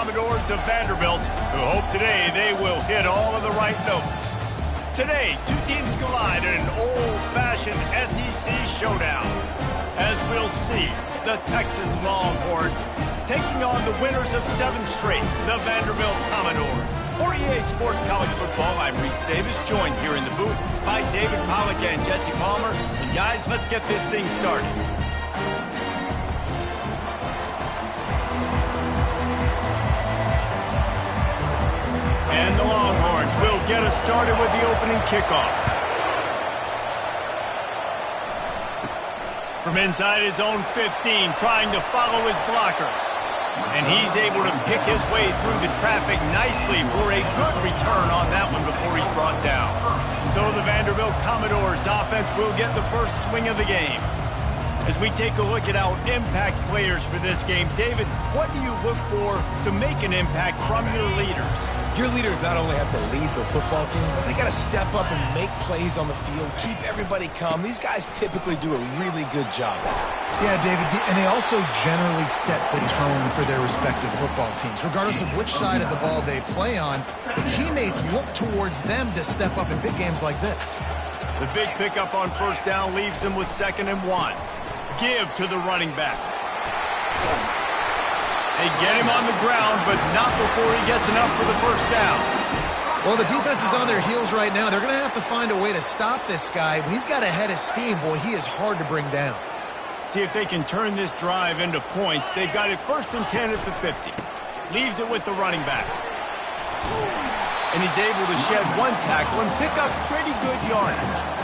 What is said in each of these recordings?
Commodores of Vanderbilt, who hope today they will hit all of the right notes. Today, two teams collide in an old-fashioned SEC showdown. As we'll see, the Texas Longhorns taking on the winners of 7 straight, the Vanderbilt Commodores. For EA Sports College Football, I'm Reese Davis, joined here in the booth by David Pollack and Jesse Palmer. And guys, let's get this thing started. And the Longhorns will get us started with the opening kickoff. From inside his own 15, trying to follow his blockers. And he's able to pick his way through the traffic nicely for a good return on that one before he's brought down. So the Vanderbilt Commodores offense will get the first swing of the game. As we take a look at our impact players for this game, David, what do you look for to make an impact from your leaders? Your leaders not only have to lead the football team, but they got to step up and make plays on the field, keep everybody calm. These guys typically do a really good job. Yeah, David, and they also generally set the tone for their respective football teams. Regardless of which side of the ball they play on, the teammates look towards them to step up in big games like this. The big pickup on first down leaves them with 2nd and 1. Give to the running back. They get him on the ground, but not before he gets enough for the first down. Well, the defense is on their heels right now. They're going to have to find a way to stop this guy. When he's got a head of steam, boy, he is hard to bring down. See if they can turn this drive into points. They've got it 1st and 10 at the 50. Leaves it with the running back. And he's able to shed 1 tackle and pick up pretty good yardage.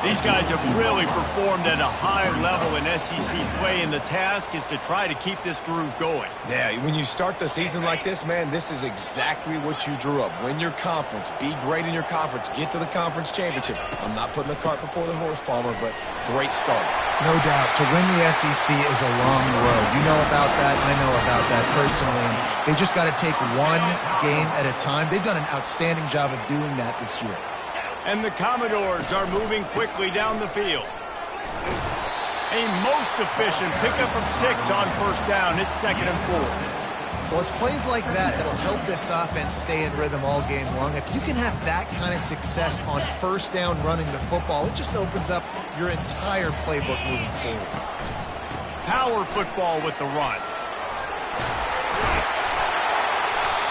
These guys have really performed at a high level in SEC play, and the task is to try to keep this groove going. Yeah, when you start the season like this, man, this is exactly what you drew up. Win your conference, be great in your conference, get to the conference championship. I'm not putting the cart before the horse, Palmer, but great start. No doubt. To win the SEC is a long road. You know about that. I know about that personally. And they just got to take one game at a time. They've done an outstanding job of doing that this year. And the Commodores are moving quickly down the field. A most efficient pickup of 6 on first down. It's 2nd and 4. Well, it's plays like that that'll help this offense stay in rhythm all game long. If you can have that kind of success on first down running the football, it just opens up your entire playbook moving forward. Power football with the run.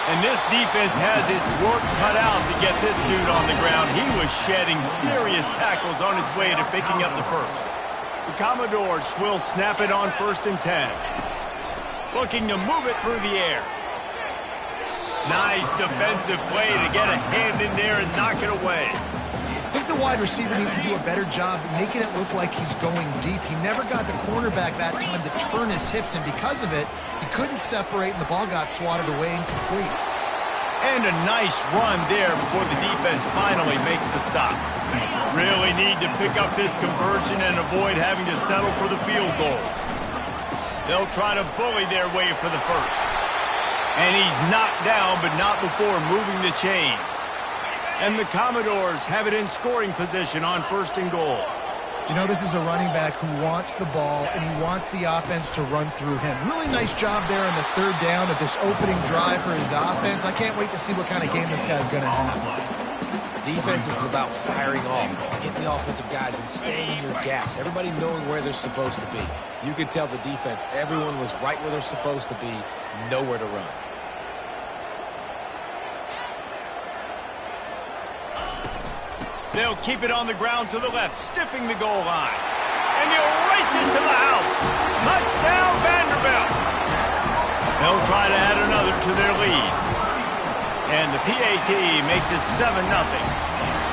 And this defense has its work cut out to get this dude on the ground. He was shedding serious tackles on his way to picking up the first. The Commodores will snap it on 1st and 10. Looking to move it through the air. Nice defensive play to get a hand in there and knock it away. I think the wide receiver needs to do a better job making it look like he's going deep. He never got the cornerback that time to turn his hips, and because of it, he couldn't separate, and the ball got swatted away incomplete. And a nice run there before the defense finally makes the stop. Really need to pick up this conversion and avoid having to settle for the field goal. They'll try to bully their way for the first. And he's knocked down, but not before moving the chains. And the Commodores have it in scoring position on 1st and goal. You know, this is a running back who wants the ball, and he wants the offense to run through him. Really nice job there on the 3rd down of this opening drive for his offense. I can't wait to see what kind of game this guy's going to have. Defense is about firing off, hitting the offensive guys and staying in your gaps. Everybody knowing where they're supposed to be. You could tell the defense, everyone was right where they're supposed to be, nowhere to run. They'll keep it on the ground to the left, stiffing the goal line. And they'll race it to the house. Touchdown, Vanderbilt. They'll try to add another to their lead. And the PAT makes it 7-0.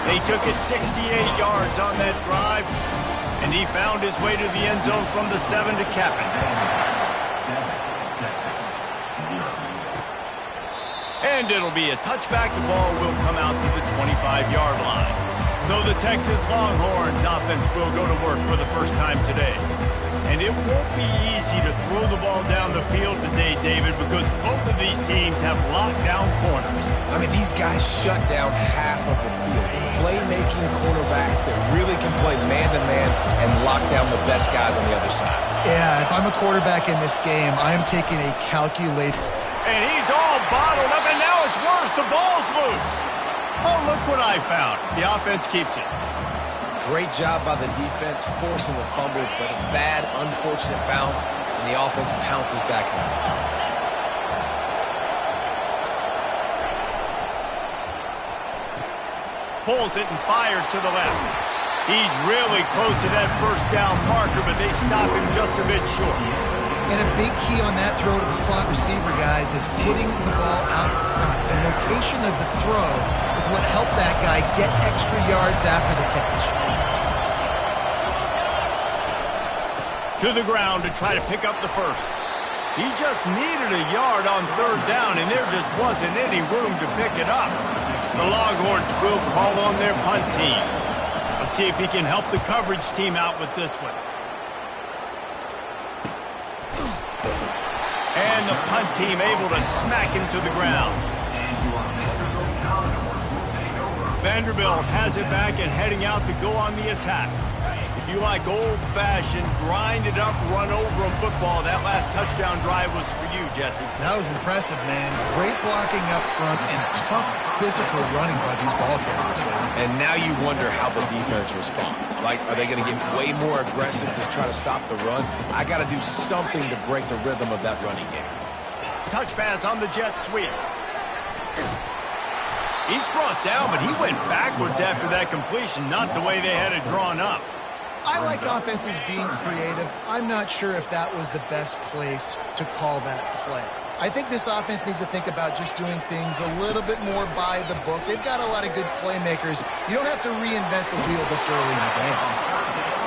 They took it 68 yards on that drive, and he found his way to the end zone from the 7 to cap it. And it'll be a touchback. The ball will come out to the 25-yard line. So the Texas Longhorns offense will go to work for the first time today. And it won't be easy to throw the ball down the field today, David, because both of these teams have lockdown corners. I mean, these guys shut down half of the field. Playmaking cornerbacks that really can play man-to-man and lock down the best guys on the other side. Yeah, if I'm a quarterback in this game, I'm taking a calculated... And he's all scores. The ball's loose. Oh, look what I found. The offense keeps it. Great job by the defense forcing the fumble, but a bad, unfortunate bounce, and the offense pounces back on it. Pulls it and fires to the left. He's really close to that first down marker, but they stop him just a bit short. And a big key on that throw to the slot receiver, guys, is putting the ball out in front. The location of the throw is what helped that guy get extra yards after the catch. To the ground to try to pick up the first. He just needed a yard on third down, and there just wasn't any room to pick it up. The Longhorns will call on their punt team. Let's see if he can help the coverage team out with this one. And the punt team able to smack him to the ground. Vanderbilt has it back and heading out to go on the attack. If you like old-fashioned, grinded-up, run-over football, that last touchdown drive was for you, Jesse. That was impressive, man. Great blocking up front and tough physical running by these ball carriers. And now you wonder how the defense responds. Like, are they going to get way more aggressive to try to stop the run? I got to do something to break the rhythm of that running game. Touch pass on the jet sweep. He's brought down, but he went backwards after that completion, not the way they had it drawn up. I like offenses being creative. I'm not sure if that was the best place to call that play. I think this offense needs to think about just doing things a little bit more by the book. They've got a lot of good playmakers. You don't have to reinvent the wheel this early in the game.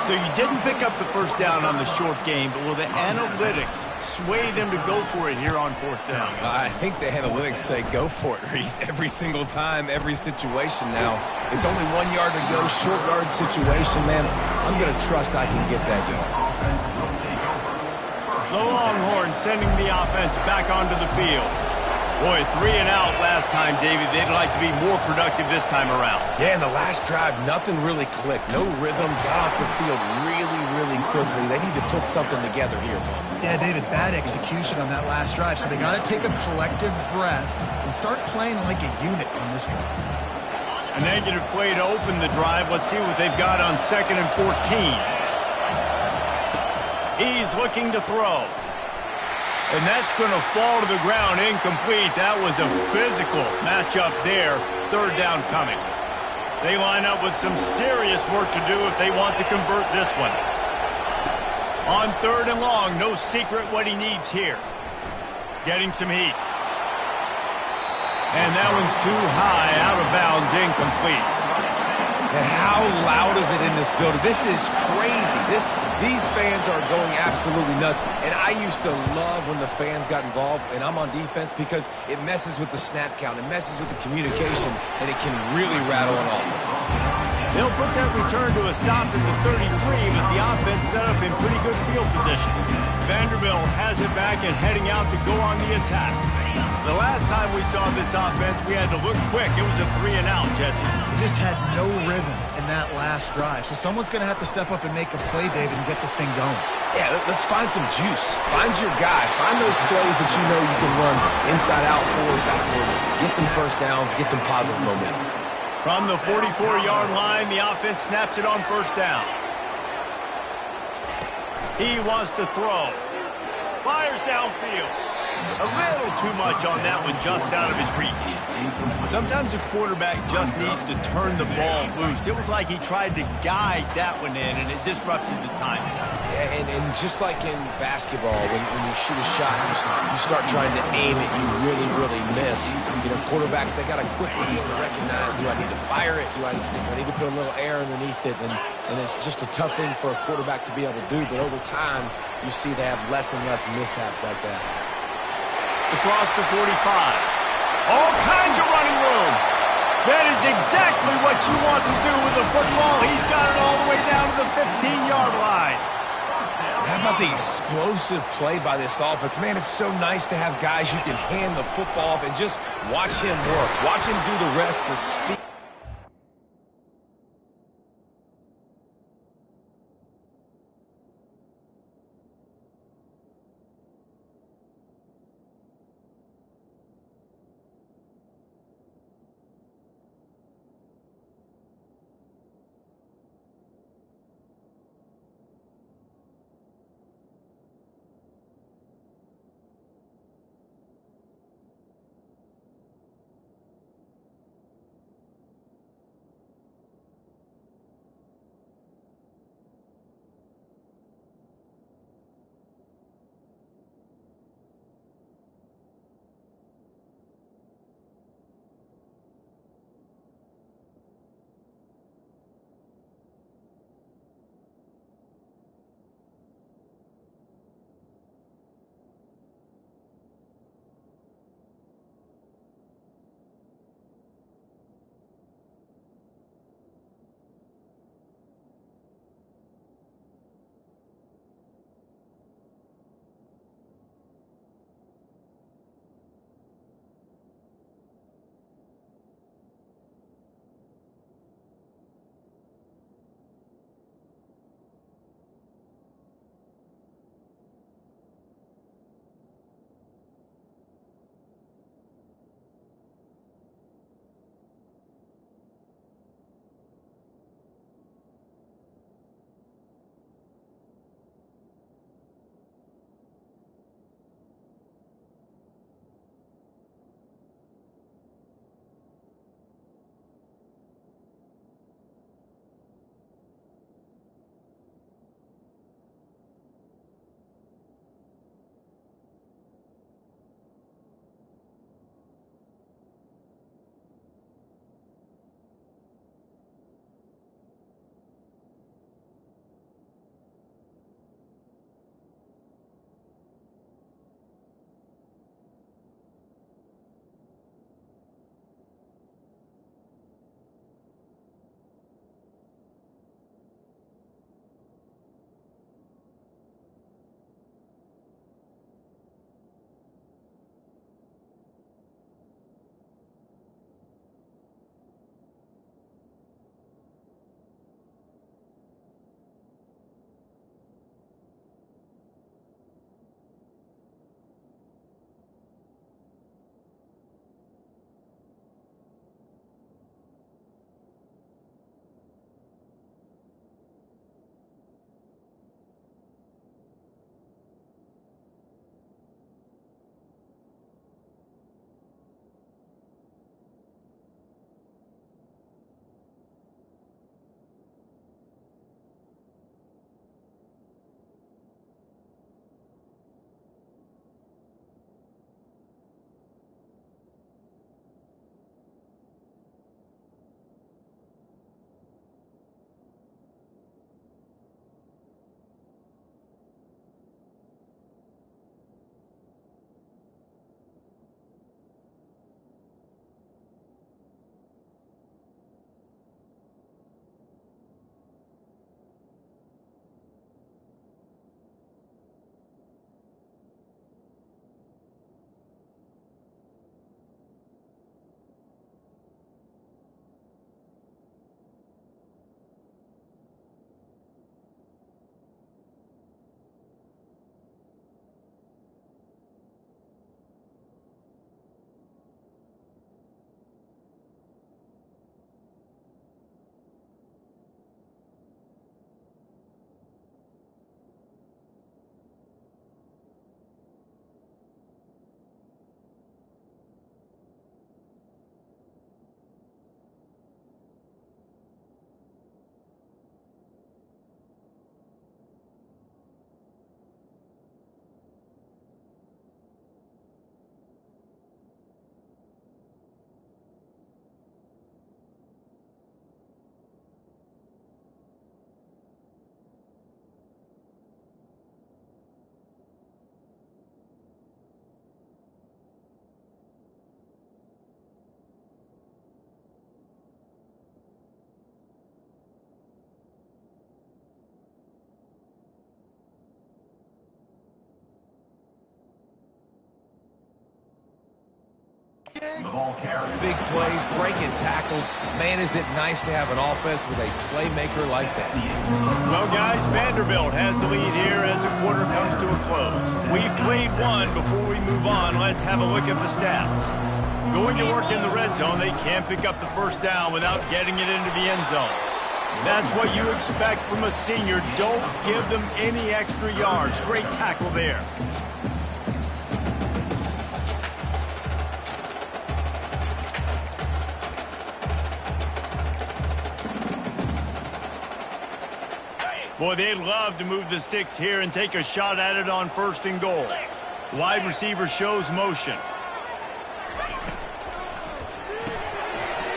So you didn't pick up the first down on the short game, but will the analytics sway them to go for it here on fourth down? I think the analytics say go for it, Reese. Every single time, every situation now. It's only 1 yard to go, short yard situation, man. I'm going to trust I can get that yard. The Longhorns sending the offense back onto the field. Boy, 3 and out last time, David. They'd like to be more productive this time around. Yeah, in the last drive, nothing really clicked. No rhythm, got off the field really, really quickly. They need to put something together here, Tom. Yeah, David, bad execution on that last drive. So they got to take a collective breath and start playing like a unit on this one. A negative play to open the drive. Let's see what they've got on 2nd and 14. He's looking to throw. And that's going to fall to the ground incomplete. That was a physical matchup there. Third down coming. They line up with some serious work to do if they want to convert this one. On 3rd and long, no secret what he needs here. Getting some heat. And that one's too high, out of bounds, incomplete. And how loud is it in this building? This is crazy. These fans are going absolutely nuts. And I used to love when the fans got involved, and I'm on defense, because it messes with the snap count. It messes with the communication, and it can really rattle an offense. They'll put that return to a stop at the 33, but the offense set up in pretty good field position. Vanderbilt has it back and heading out to go on the attack. The last time we saw this offense, we had to look quick. It was a 3 and out, Jesse. They just had no rhythm in that last drive. So someone's going to have to step up and make a play, David, and get this thing going. Yeah, let's find some juice. Find your guy. Find those plays that you know you can run inside out, forward, backwards. Get some first downs. Get some positive momentum. From the 44-yard line, the offense snaps it on first down. He wants to throw. Fires downfield. A little too much on that one, just out of his reach. Sometimes a quarterback just needs to turn the ball loose. It was like he tried to guide that one in, and it disrupted the timing. Yeah, and just like in basketball, when you shoot a shot, you start trying to aim it, you really, really miss. You know, quarterbacks, they got to quickly be able to recognize, do I need to fire it? Do I need to put a little air underneath it? And it's just a tough thing for a quarterback to be able to do. But over time, you see they have less and less mishaps like that. Across the 45. All kinds of running room. That is exactly what you want to do with the football. He's got it all the way down to the 15-yard line. How about the explosive play by this offense? Man, it's so nice to have guys you can hand the football off and just watch him work. Watch him do the rest, the speed. Big plays, breaking tackles. Man, is it nice to have an offense with a playmaker like that. Well, guys, Vanderbilt has the lead here as the quarter comes to a close. We've played one. Before we move on, let's have a look at the stats. Going to work in the red zone, they can't pick up the first down without getting it into the end zone. That's what you expect from a senior. Don't give them any extra yards. Great tackle there. Boy, they'd love to move the sticks here and take a shot at it on 1st and goal. Wide receiver shows motion.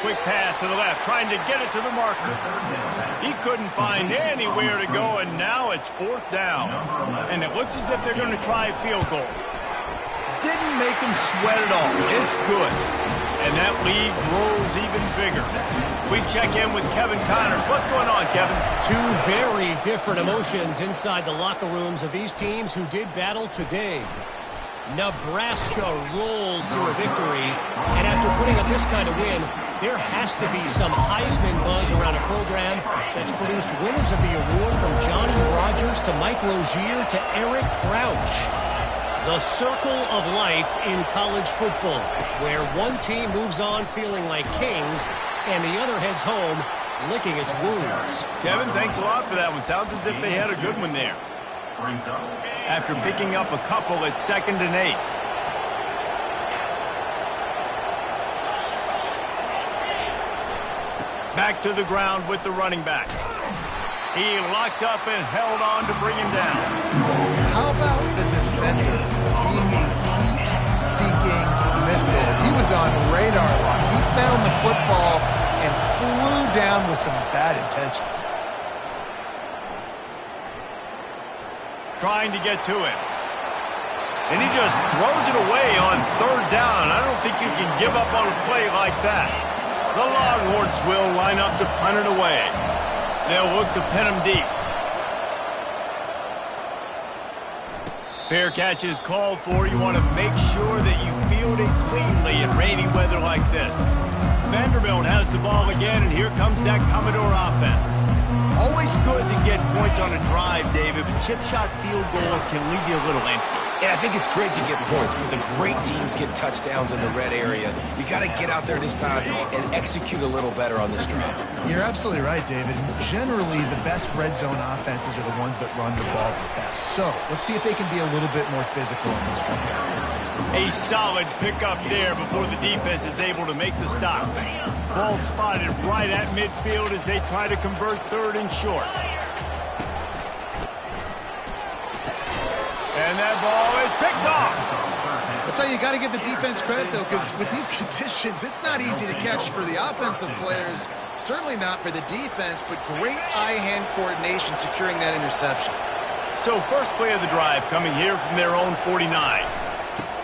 Quick pass to the left, trying to get it to the marker. He couldn't find anywhere to go, and now it's 4th down. And it looks as if they're going to try a field goal. Didn't make him sweat at all. It's good. And that lead grows even bigger. We check in with Kevin Connors. What's going on, Kevin? Two very different emotions inside the locker rooms of these teams who did battle today. Nebraska rolled to a victory, and after putting up this kind of win, there has to be some Heisman buzz around a program that's produced winners of the award from Johnny Rogers to Mike Rozier to Eric Crouch. The circle of life in college football, where one team moves on feeling like kings and the other heads home licking its wounds. Kevin, thanks a lot for that one. Sounds as if they had a good one there. After picking up a couple, it's 2nd and 8. Back to the ground with the running back. He locked up and held on to bring him down. How about the defender being a heat-seeking missile? He was on radar lock. He found the football and flew down with some bad intentions. Trying to get to it. And he just throws it away on 3rd down. I don't think you can give up on a play like that. The Longhorns will line up to punt it away. They'll look to pin him deep. Fair catch is called for. You want to make sure that you field it cleanly in rainy weather like this. Vanderbilt has the ball again, and here comes that Commodore offense. Always good to get points on a drive, David, but chip shot field goals can leave you a little empty. And I think it's great to get points, but the great teams get touchdowns in the red area. You got to get out there this time and execute a little better on this drive. You're absolutely right, David. Generally, the best red zone offenses are the ones that run the ball the best. So let's see if they can be a little bit more physical in this one. A solid pickup there before the defense is able to make the stop. Ball spotted right at midfield as they try to convert 3rd and short. And that ball is picked off. That's how you got to give the defense credit, though, because with these conditions, it's not easy to catch for the offensive players. Certainly not for the defense, but great eye-hand coordination securing that interception. So first play of the drive coming here from their own 49.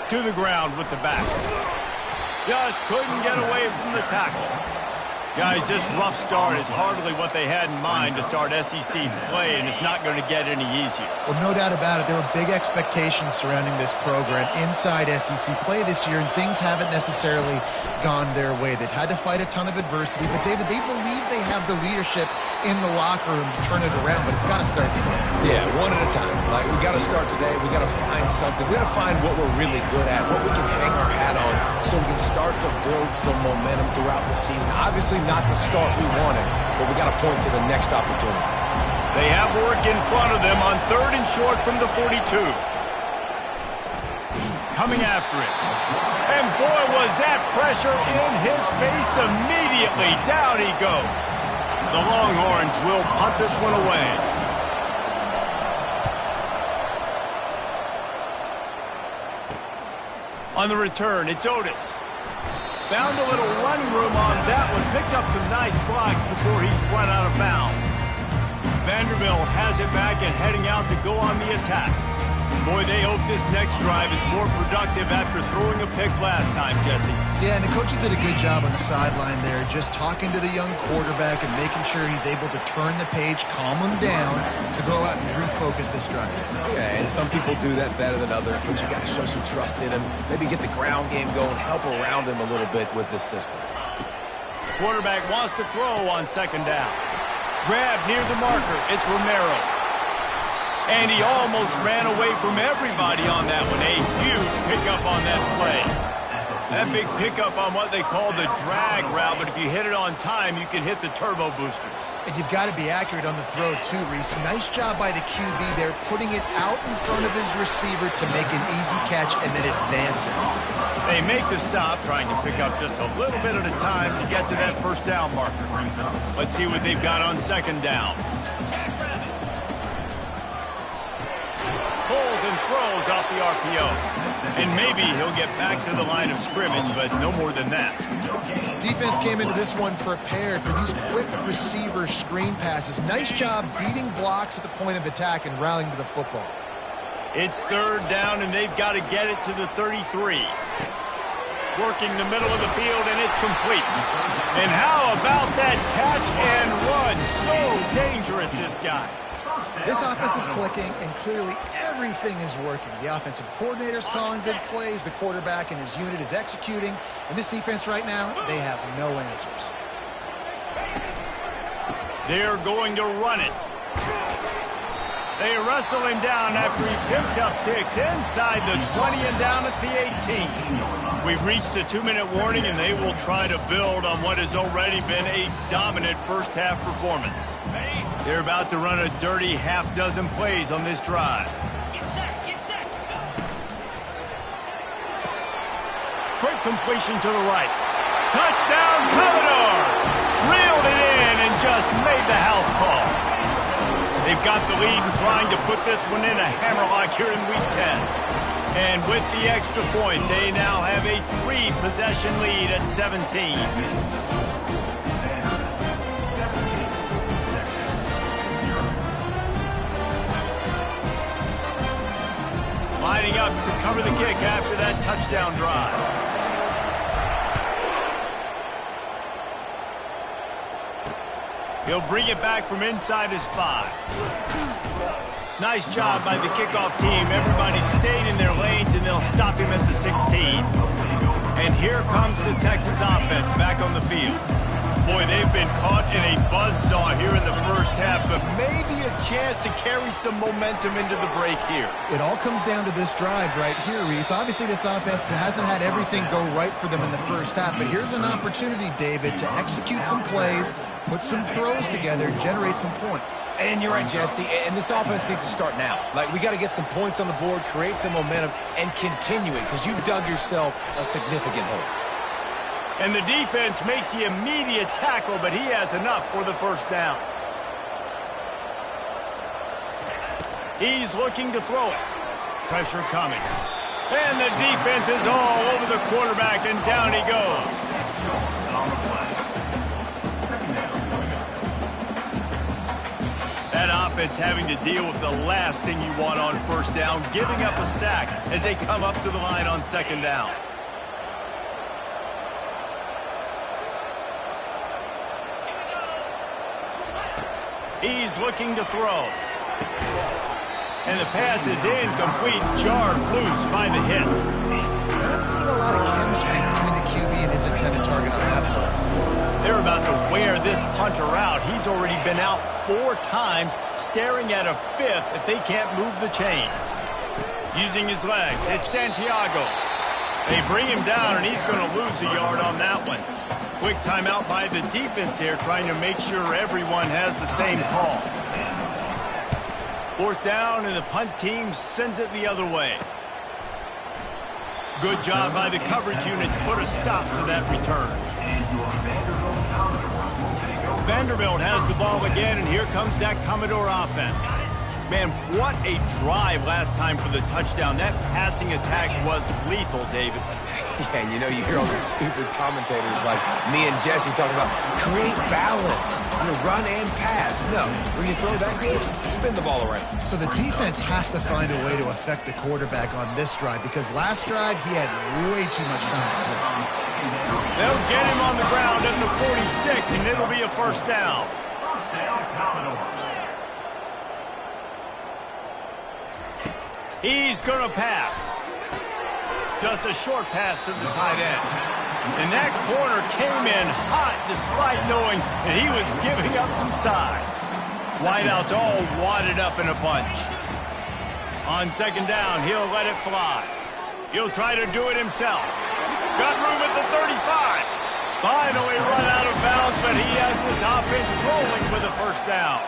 To the ground with the back. Just couldn't get away from the tackle. Guys, this rough start is hardly what they had in mind to start SEC play, and it's not going to get any easier. Well, no doubt about it. There were big expectations surrounding this program inside SEC play this year, and things haven't necessarily gone their way. They've had to fight a ton of adversity, but, David, they believe they have the leadership in the locker room to turn it around, but it's got to start today. Yeah, one at a time. Like, we got to start today. We got to find something. We got to find what we're really good at, what we can hang our hat on, so we can start to build some momentum throughout the season. Obviously, not the start we wanted, but we got to point to the next opportunity. They have work in front of them on 3rd and short from the 42. Coming after it. And boy, was that pressure in his face immediately. Down he goes. The Longhorns will punt this one away. On the return, it's Otis. Found a little running room on that one. Picked up some nice blocks before he's run out of bounds. Vanderbilt has it back and heading out to go on the attack. Boy, they hope this next drive is more productive after throwing a pick last time, Jesse. Yeah, and the coaches did a good job on the sideline there, just talking to the young quarterback and making sure he's able to turn the page, calm him down, to go out and refocus this drive. Yeah, and some people do that better than others, but you got to show some trust in him. Maybe get the ground game going, help around him a little bit with this system. Quarterback wants to throw on second down. Grab near the marker. It's Romero. And he almost ran away from everybody on that one. A huge pickup on that play. That big pickup on what they call the drag route, but if you hit it on time, you can hit the turbo boosters. And you've got to be accurate on the throw, too, Reese. Nice job by the QB there, putting it out in front of his receiver to make an easy catch and then advance it. They make the stop, trying to pick up just a little bit at a time to get to that first down marker. Let's see what they've got on second down. Pulls and throws off the RPO. And maybe he'll get back to the line of scrimmage, but no more than that. Defense came into this one prepared for these quick receiver screen passes. Nice job beating blocks at the point of attack and rallying to the football. It's third down, and they've got to get it to the 33. Working the middle of the field, and it's complete. And how about that catch and run? So dangerous, this guy. This offense is clicking, and clearly everything is working. The offensive coordinator's calling good plays. The quarterback and his unit is executing. And this defense right now, they have no answers. They're going to run it. They wrestle him down after he picks up 6 inside the 20 and down at the 18. We've reached the 2-minute warning, and they will try to build on what has already been a dominant first-half performance. They're about to run a dirty half-dozen plays on this drive. Quick completion to the right. Touchdown, Commodores! Reeled it in and just made the house call. They've got the lead and trying to put this one in a hammerlock here in Week 10. And with the extra point, they now have a 3-possession lead at 17. Lining up to cover the kick after that touchdown drive. He'll bring it back from inside his 5. Nice job by the kickoff team. Everybody stayed in their lanes, and they'll stop him at the 16. And here comes the Texas offense back on the field. Boy, they've been caught in a buzzsaw here in the first half, but maybe a chance to carry some momentum into the break here. It all comes down to this drive right here, Reese. Obviously, this offense hasn't had everything go right for them in the first half, but here's an opportunity, David, to execute some plays, put some throws together, and generate some points. And you're right, Jesse, and this offense needs to start now. Like, we got to get some points on the board, create some momentum, and continue it, because you've dug yourself a significant hole. And the defense makes the immediate tackle, but he has enough for the first down. He's looking to throw it. Pressure coming. And the defense is all over the quarterback, and down he goes. That offense having to deal with the last thing you want on first down, giving up a sack as they come up to the line on second down. He's looking to throw. And the pass is incomplete, jarred loose by the hit. Not seeing a lot of chemistry between the QB and his intended target on that play. They're about to wear this punter out. He's already been out 4 times, staring at a 5th if they can't move the chains. Using his legs, it's Santiago. They bring him down, and he's going to lose a yard on that one. Quick timeout by the defense there, trying to make sure everyone has the same call. 4th down, and the punt team sends it the other way. Good job by the coverage unit to put a stop to that return. Vanderbilt has the ball again, and here comes that Commodore offense. Man, what a drive last time for the touchdown. That passing attack was lethal, David. Yeah, and you hear all the stupid commentators like me and Jesse talking about create balance, run and pass. No, when you throw that good, spin the ball around. So the defense has to find a way to affect the quarterback on this drive because last drive he had way too much time to throw. They'll get him on the ground at the 46, and it'll be a first down. He's going to pass. Just a short pass to the tight end. And that corner came in hot despite knowing that he was giving up some size. Wideouts all wadded up in a bunch. On second down, he'll let it fly. He'll try to do it himself. Got room at the 35. Finally run out of bounds, but he has this offense rolling with a first down.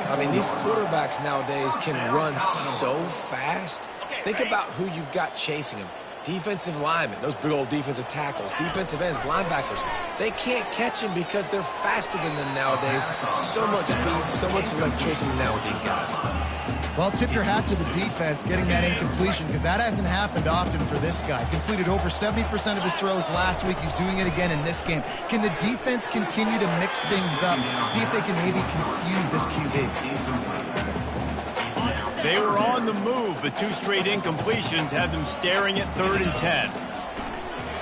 I mean, these quarterbacks nowadays can run so fast. Think about who you've got chasing him. Defensive linemen, those big old defensive tackles, defensive ends, linebackers. They can't catch him because they're faster than them nowadays. So much speed, so much electricity now with these guys. Well, tip your hat to the defense getting that incompletion because that hasn't happened often for this guy. Completed over 70% of his throws last week. He's doing it again in this game. Can the defense continue to mix things up? See if they can maybe confuse this QB. They were on the move, but two straight incompletions had them staring at 3rd and 10.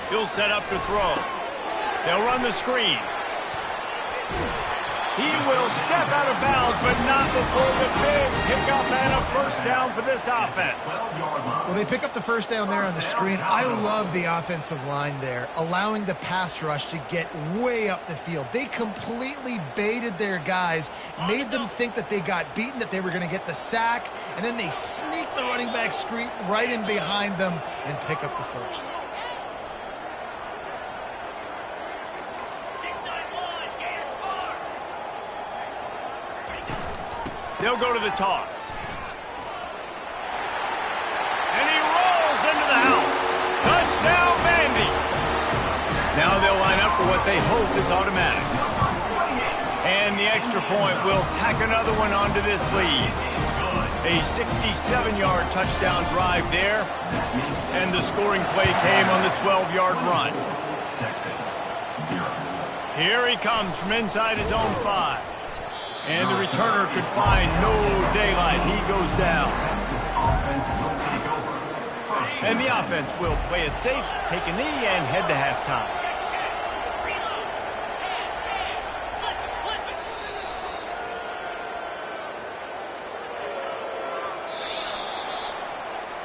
He'll set up to throw. They'll run the screen. He will step out of bounds, but not before the big pickup and a first down for this offense. Well, they pick up the first down there on the screen. I love the offensive line there, allowing the pass rush to get way up the field. They completely baited their guys, made them think that they got beaten, that they were going to get the sack, and then they sneak the running back screen right in behind them and pick up the first. They'll go to the toss. And he rolls into the house. Touchdown, Vandy. Now they'll line up for what they hope is automatic. And the extra point will tack another one onto this lead. A 67-yard touchdown drive there. And the scoring play came on the 12-yard run. Here he comes from inside his own 5. And the returner could find no daylight. He goes down. And the offense will play it safe, take a knee, and head to halftime.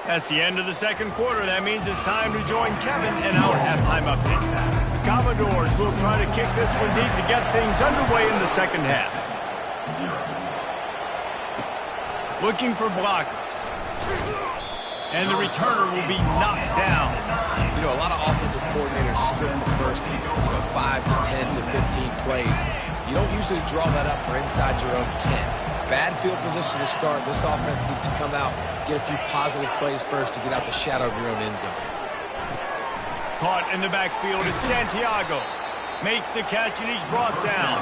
That's the end of the second quarter. That means it's time to join Kevin in our halftime update. The Commodores will try to kick this one deep to get things underway in the second half. Looking for blockers. And the returner will be knocked down. A lot of offensive coordinators script the first, 5 to 10 to 15 plays. You don't usually draw that up for inside your own 10. Bad field position to start. This offense needs to come out, get a few positive plays first to get out the shadow of your own end zone. Caught in the backfield, it's Santiago. Makes the catch, and he's brought down.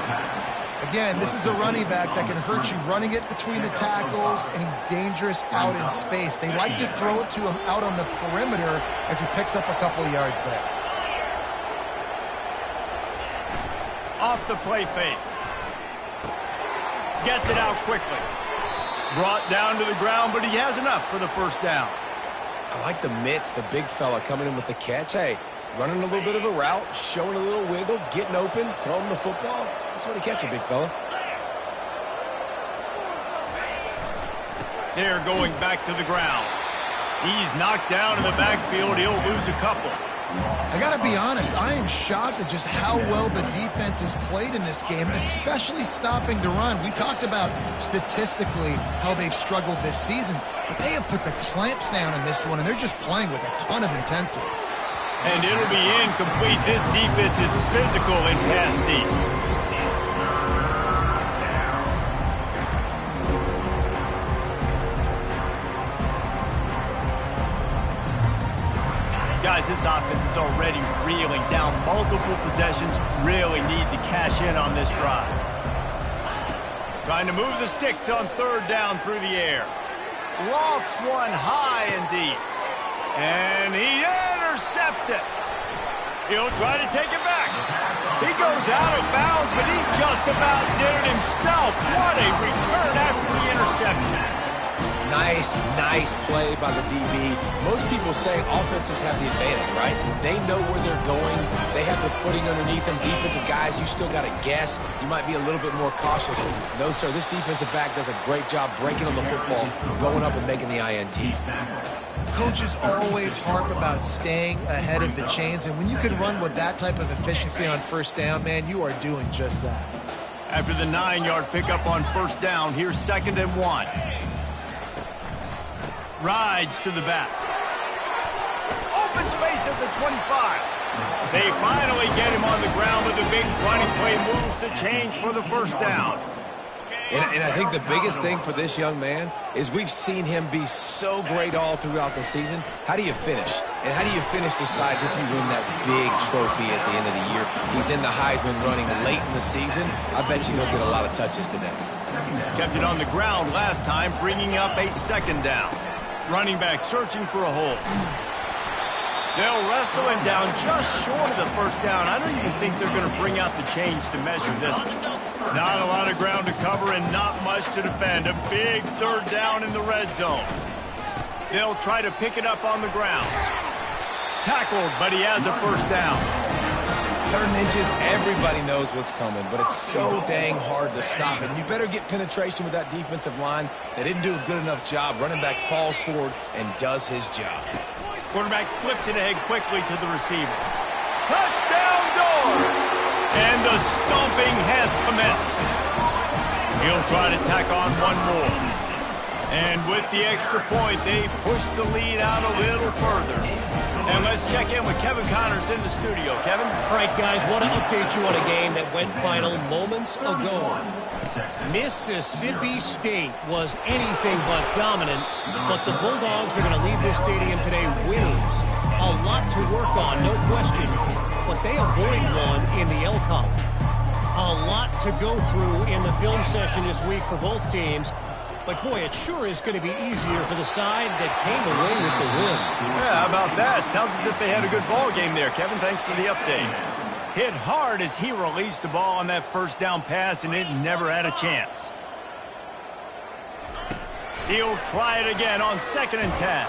Again, this is a running back that can hurt you running it between the tackles, and he's dangerous out in space. They like to throw it to him out on the perimeter as he picks up a couple of yards there. Off the play fake. Gets it out quickly. Brought down to the ground, but he has enough for the first down. I like the mitts, the big fella coming in with the catch. Hey, running a little bit of a route, showing a little wiggle, getting open, throwing the football. That's what he catches, big fella. They're going back to the ground. He's knocked down in the backfield. He'll lose a couple. I got to be honest, I am shocked at just how well the defense has played in this game, especially stopping the run. We talked about statistically how they've struggled this season, but they have put the clamps down in this one, and they're just playing with a ton of intensity. And it'll be incomplete. This defense is physical and pass deep. Guys, this offense is already reeling down multiple possessions. Really need to cash in on this drive. Trying to move the sticks on third down through the air. Lofts one high and deep. And he intercepts it. He'll try to take it back. He goes out of bounds, but he just about did it himself. What a return after the interception. Nice play by the DB. Most people say offenses have the advantage, right? They know where they're going. They have the footing underneath them. Defensive guys, you still got to guess. You might be a little bit more cautious. No, sir, this defensive back does a great job breaking on the football, going up and making the INT. Coaches always harp about staying ahead of the chains, and when you can run with that type of efficiency on first down, man, you are doing just that. After the 9-yard pickup on first down, here's 2nd and 1. Rides to the back. Open space at the 25. They finally get him on the ground, but the big running play moves the change for the first down. And I think the biggest thing for this young man is we've seen him be so great all throughout the season. How do you finish? And how do you finish decides if you win that big trophy at the end of the year. He's in the Heisman running late in the season. I bet you he'll get a lot of touches today. Kept it on the ground last time, bringing up a 2nd down. Running back searching for a hole. They'll wrestle him down just short of the first down. I don't even think they're going to bring out the chains to measure this one. Not a lot of ground to cover and not much to defend. A big 3rd down in the red zone. They'll try to pick it up on the ground. Tackled, but he has a first down. 3rd and inches, everybody knows what's coming, but it's so dang hard to stop it. You better get penetration with that defensive line. They didn't do a good enough job. Running back falls forward and does his job. Quarterback flips it ahead quickly to the receiver. Touchdown doors! And the stomping has commenced. He'll try to tack on one more. And with the extra point, they push the lead out a little further. And let's check in with Kevin Connors in the studio. Kevin? All right, guys, want to update you on a game that went final moments ago. Mississippi State was anything but dominant, but the Bulldogs are going to leave this stadium today winners. A lot to work on, no question, but they avoid one in the L column. A lot to go through in the film session this week for both teams. But, boy, it sure is going to be easier for the side that came away with the win. Yeah, how about that? Sounds as if they had a good ball game there, Kevin. Thanks for the update. Hit hard as he released the ball on that first down pass, and it never had a chance. He'll try it again on 2nd and 10.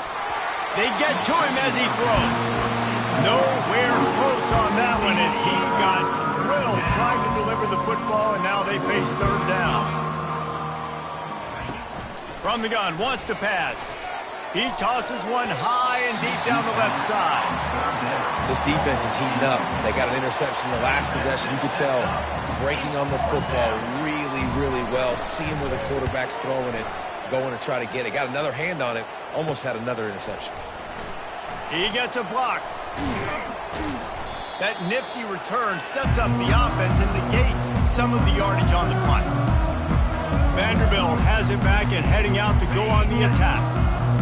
They get to him as he throws. Nowhere close on that one as he got drilled trying to deliver the football, and now they face 3rd down. From the gun, wants to pass. He tosses one high and deep down the left side. This defense is heating up. They got an interception the last possession. You could tell breaking on the football really well. Seeing where the quarterback's throwing it, going to try to get it. Got another hand on it. Almost had another interception. He gets a block. That nifty return sets up the offense and negates some of the yardage on the punt. Vanderbilt has it back and heading out to go on the attack.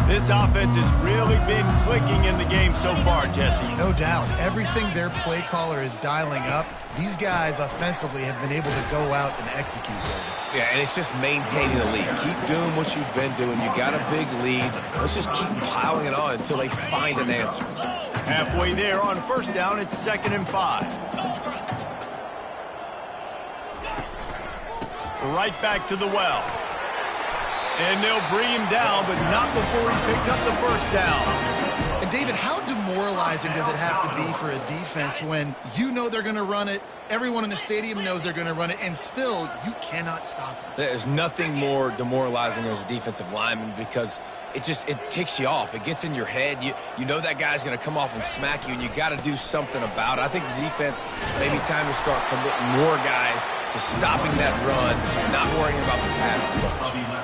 This offense has really been clicking in the game so far, Jesse. No doubt. Everything their play caller is dialing up, these guys offensively have been able to go out and execute. Yeah, and it's just maintaining the lead. Keep doing what you've been doing. You got a big lead. Let's just keep piling it on until they find an answer. Halfway there on first down, it's 2nd and 5. Right back to the well. And they'll bring him down, but not before he picks up the first down. And David, how demoralizing does it have to be for a defense when you know they're going to run it, everyone in the stadium knows they're going to run it, and still you cannot stop it? There's nothing more demoralizing as a defensive lineman because it ticks you off. It gets in your head. You know that guy's going to come off and smack you, and you got to do something about it. I think the defense, maybe time to start committing more guys to stopping that run, not worrying about the pass as much.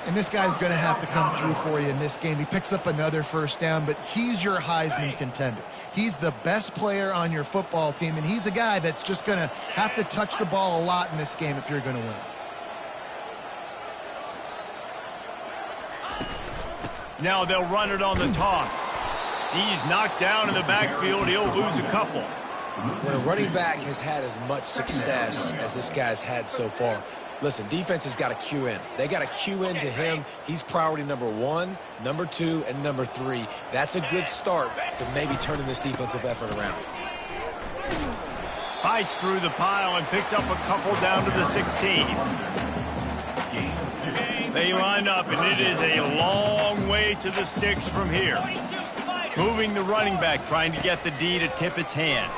And this guy's going to have to come through for you in this game. He picks up another first down, but he's your Heisman contender. He's the best player on your football team, and he's a guy that's just going to have to touch the ball a lot in this game if you're going to win. Now they'll run it on the toss. He's knocked down in the backfield. He'll lose a couple. When a running back has had as much success as this guy's had so far, listen, defense has got to cue in. They got to cue in to him. He's priority number 1, number 2, and number 3. That's a good start to maybe turning this defensive effort around. Fights through the pile and picks up a couple down to the 16. They line up, and it is a long way to the sticks from here. Moving the running back, trying to get the D to tip its hand.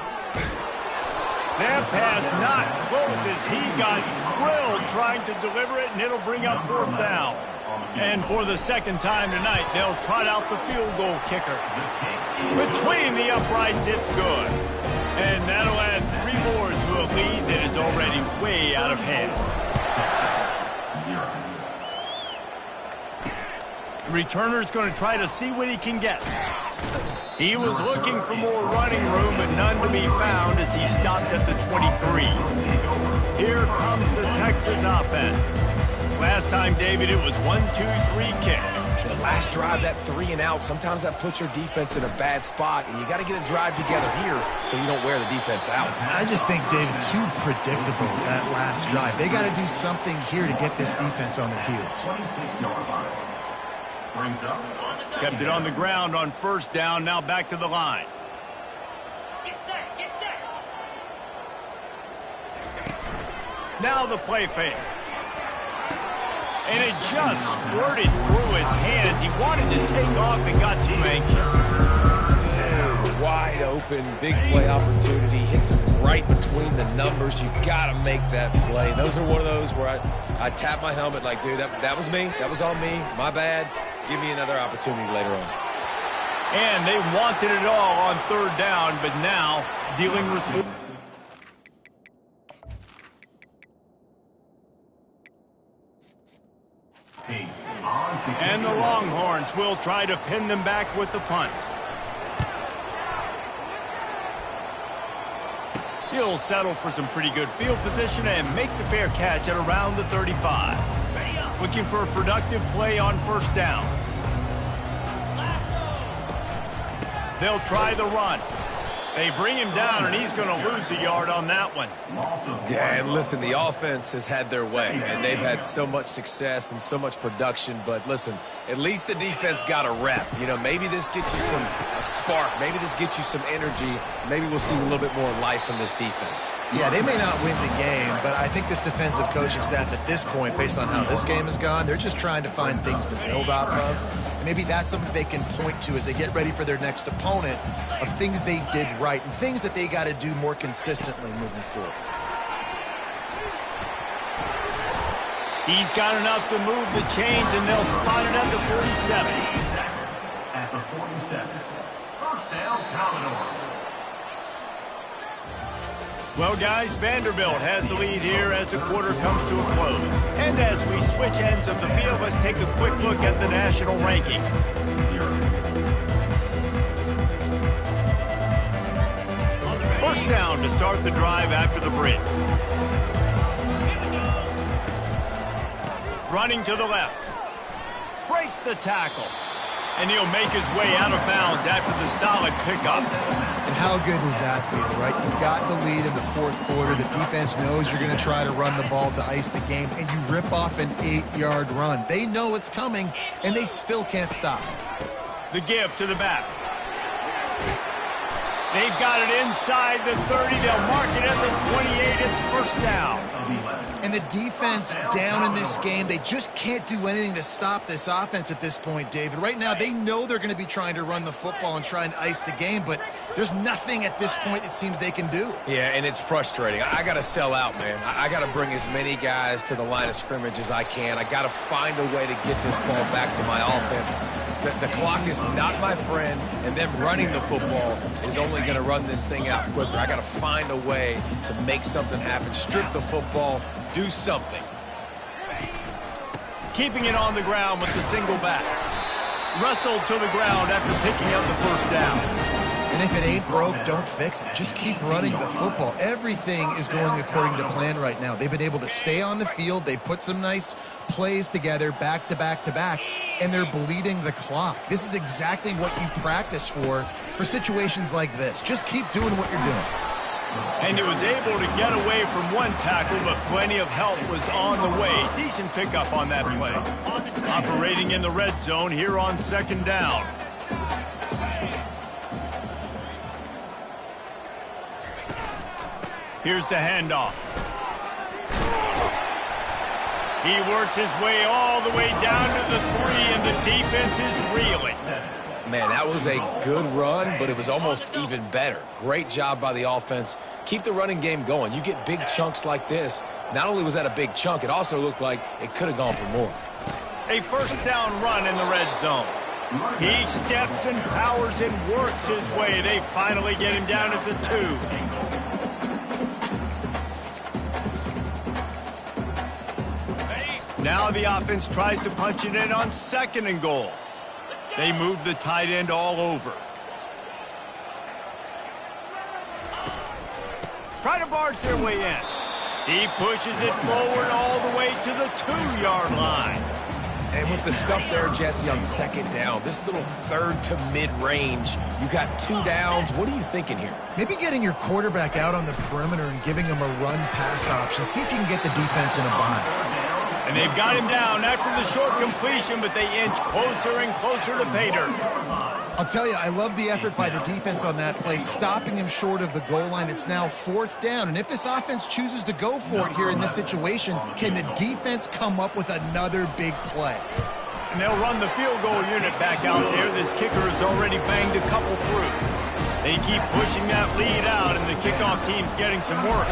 That pass not close as he got drilled trying to deliver it, and it'll bring up 4th down. And for the second time tonight, they'll trot out the field goal kicker. Between the uprights, it's good. And that'll add 3 more to a lead that is already way out of hand. The returner's going to try to see what he can get. He was looking for more running room, but none to be found as he stopped at the 23. Here comes the Texas offense. Last time, David, it was 1-2-3 kick. The last drive, that 3 and out, sometimes that puts your defense in a bad spot, and you got to get a drive together here so you don't wear the defense out. I just think, David, too predictable, that last drive. They got to do something here to get this defense on their heels. Kept it on the ground on 1st down, now back to the line. Get set, get set. Now the play fake. And it just squirted through his hands. He wanted to take off and got too anxious. Wide open, big play opportunity. Hits him right between the numbers. You got to make that play. Those are one of those where I tap my helmet like, dude, that was me. That was on me. My bad. Give me another opportunity later on. And they wanted it all on 3rd down, but now dealing with... And the Longhorns will try to pin them back with the punt. He'll settle for some pretty good field position and make the fair catch at around the 35. Looking for a productive play on 1st down. They'll try the run. They bring him down, and he's going to lose a yard on that one. Yeah, and listen, the offense has had their way, and they've had so much success and so much production. But listen, at least the defense got a rep. You know, maybe this gets you a spark. Maybe this gets you some energy. Maybe we'll see a little bit more life from this defense. Yeah, they may not win the game, but I think this defensive coaching staff at this point, based on how this game has gone, they're just trying to find things to build off of. Maybe that's something they can point to as they get ready for their next opponent of things they did right and things that they got to do more consistently moving forward. He's got enough to move the chains, and they'll spot it at the 47. At the 47. 1st down, Commodores. Well, guys, Vanderbilt has the lead here as the quarter comes to a close. And as we switch ends of the field, let's take a quick look at the national rankings. First down to start the drive after the break. Running to the left. Breaks the tackle. And he'll make his way out of bounds after the solid pickup. And how good does that feel, right? You've got the lead in the 4th quarter. The defense knows you're going to try to run the ball to ice the game, and you rip off an 8-yard run. They know it's coming, and they still can't stop it. The give to the back. They've got it inside the 30. They'll mark it at the 28. It's 1st down. And the defense down in this game, they just can't do anything to stop this offense at this point, David. Right now, they know they're going to be trying to run the football and try and ice the game, but there's nothing at this point it seems they can do. Yeah, and it's frustrating. I got to sell out, man. I got to bring as many guys to the line of scrimmage as I can. I got to find a way to get this ball back to my offense. The clock is not my friend, and them running the football is only going to run this thing out quicker. I got to find a way to make something happen. Strip the football. Do something. Keeping it on the ground with the single back. Wrestled to the ground after picking up the 1st down. And if it ain't broke, don't fix it. Just keep running the football. Everything is going according to plan right now. They've been able to stay on the field. They put some nice plays together back to back to back, and they're bleeding the clock. This is exactly what you practice for situations like this. Just keep doing what you're doing. And he was able to get away from one tackle, but plenty of help was on the way. Decent pickup on that play. Operating in the red zone here on 2nd down. Here's the handoff. He works his way all the way down to the 3, and the defense is reeling. Man, that was a good run, but it was almost even better. Great job by the offense. Keep the running game going. You get big chunks like this. Not only was that a big chunk, it also looked like it could have gone for more. A 1st down run in the red zone. He steps and powers and works his way. They finally get him down at the 2. Now the offense tries to punch it in on 2nd and goal. They move the tight end all over. Try to barge their way in. He pushes it forward all the way to the 2-yard line. And with the stuff there, Jesse, on 2nd down, this little 3rd to mid-range, you got 2 downs. What are you thinking here? Maybe getting your quarterback out on the perimeter and giving him a run-pass option. See if you can get the defense in a bind. And they've got him down after the short completion, but they inch closer and closer to pay dirt. I'll tell you, I love the effort by the defense on that play, stopping him short of the goal line. It's now 4th down, and if this offense chooses to go for it here in this situation, can the defense come up with another big play? And they'll run the field goal unit back out there. This kicker has already banged a couple through. They keep pushing that lead out, and the kickoff team's getting some work.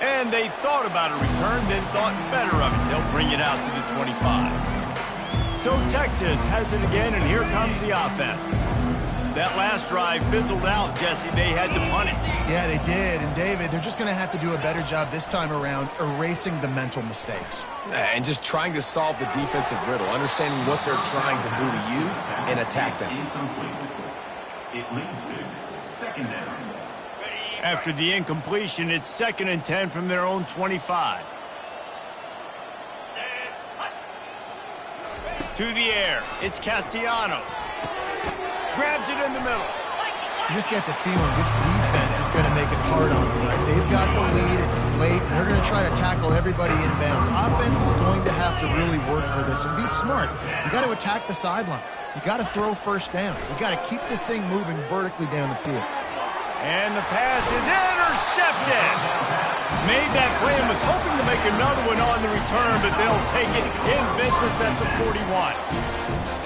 And they thought about a return, then thought better of it. They'll bring it out to the 25. So Texas has it again, and here comes the offense. That last drive fizzled out, Jesse. They had to punt it. Yeah, they did. And, David, they're just going to have to do a better job this time around erasing the mental mistakes. And just trying to solve the defensive riddle, understanding what they're trying to do to you and attack them. It leads to 2nd down. After the incompletion, it's 2nd and 10 from their own 25. To the air, it's Castellanos. Grabs it in the middle. You just get the feeling this defense is going to make it hard on them, right? They've got the lead, it's late, and they're going to try to tackle everybody inbounds. Offense is going to have to really work for this and be smart. You got to attack the sidelines. You got to throw 1st downs. You got to keep this thing moving vertically down the field. And the pass is intercepted. Made that play and was hoping to make another one on the return, but they'll take it in business at the 41.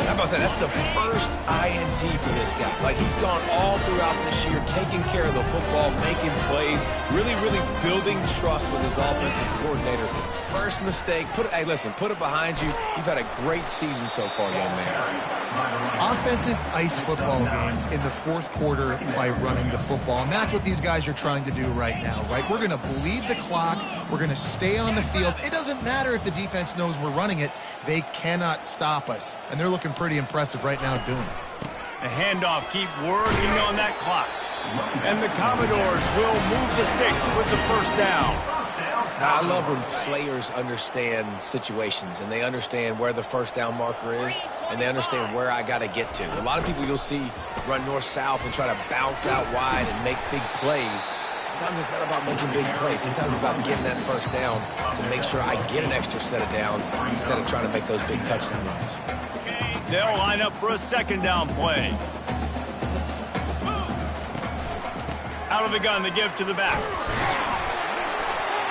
How about that? That's the first INT for this guy. Like, he's gone all throughout this year, taking care of the football, making plays, really, really building trust with his offensive coordinator. First mistake. Hey, listen, put it behind you. You've had a great season so far, young man. Offenses ice football games in the 4th quarter by running the football, and that's what these guys are trying to do right now, right? We're going to bleed the clock. We're going to stay on the field. It doesn't matter if the defense knows we're running it. They cannot stop us, and they're looking pretty impressive right now doing it. The handoff, keep working on that clock. And the Commodores will move the sticks with the 1st down. I love when players understand situations and they understand where the 1st down marker is and they understand where I got to get to. A lot of people you'll see run north-south and try to bounce out wide and make big plays. Sometimes it's not about making big plays. Sometimes it's about getting that 1st down to make sure I get an extra set of downs instead of trying to make those big touchdown runs. They'll line up for a 2nd down play. Out of the gun, they give to the back.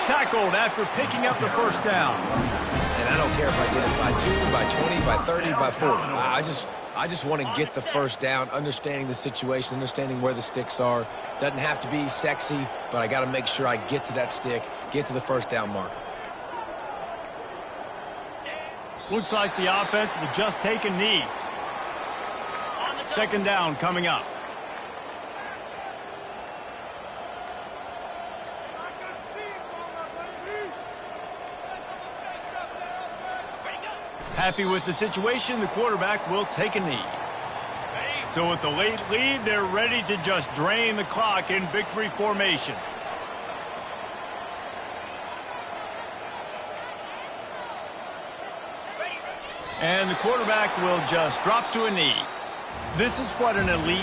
Tackled after picking up the 1st down. And I don't care if I get it by 2, by 20, by 30, by 40. I just want to get the 1st down, understanding the situation, understanding where the sticks are. Doesn't have to be sexy, but I got to make sure I get to that stick, get to the 1st down marker. Looks like the offense will just take a knee. 2nd down coming up. Happy with the situation, the quarterback will take a knee. So with the late lead, they're ready to just drain the clock in victory formation. And the quarterback will just drop to a knee. This is what an elite